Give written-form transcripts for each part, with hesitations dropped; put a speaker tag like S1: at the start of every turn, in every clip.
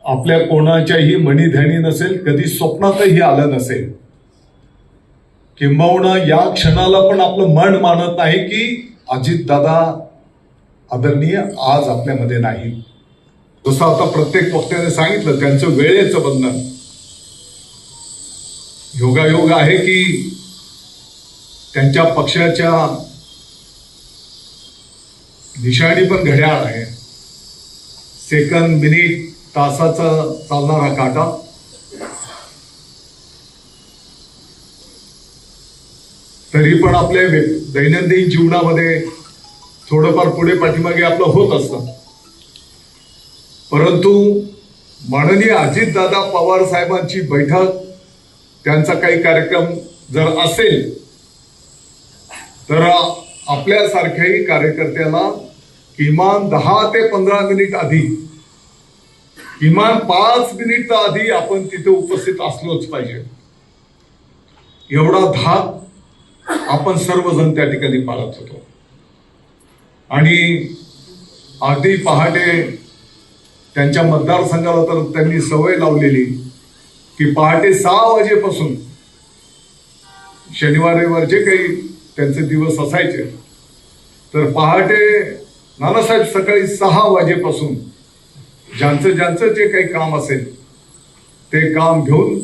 S1: आपल्या कोणाच्याही मनीध्यानी नसेल, कधी स्वप्नातही आलं नसेल. किंबहुना या क्षणाला पण आपलं मन मानत नाही की अजितदादा आदरणीय आज आपल्यामध्ये नाही. जसं आता प्रत्येक वक्त्याने सांगितलं, त्यांचं वेळेचं बंधन. योगायोग आहे की त्यांच्या पक्षाच्या निशाणी पण घड्याळ आहे. सेकंद, मिनिट, तासाचा चालणारा काटा. तरी पण आपल्या दैनंदिन जीवनामध्ये थोडंफार पुढे पाठीमागे आपलं होत असतं. परंतु माननीय अजितदादा पवार साहेबांची बैठक, त्यांचा काही कार्यक्रम जर असेल तर आपल्यासारख्याही कार्यकर्त्याला किमान 10 ते 15 मिनिट आधी, किमान 5 मिनिट आधी आपण तिथे उपस्थित असलोच पाहिजे. एवढा धाक आपण सर्वजण त्या ठिकाणी पाळत होतो. आणि अगदी पहाटे त्यांच्या मतदारसंघाला तर त्यांनी सवय लावलेली की पहाटे 6 वाजेपासून, शनिवार रविवार जे काही त्यांचे दिवस असायचे, तर पहाटे नानासाहेब सकाळी 6 वाजेपासून ज्यांचं जे काही काम असेल ते काम घेऊन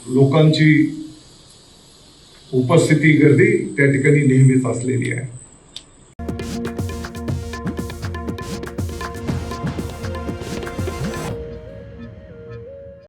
S1: लोकांची उपस्थिती, गर्दी त्या ठिकाणी नेहमीच असलेली आहे.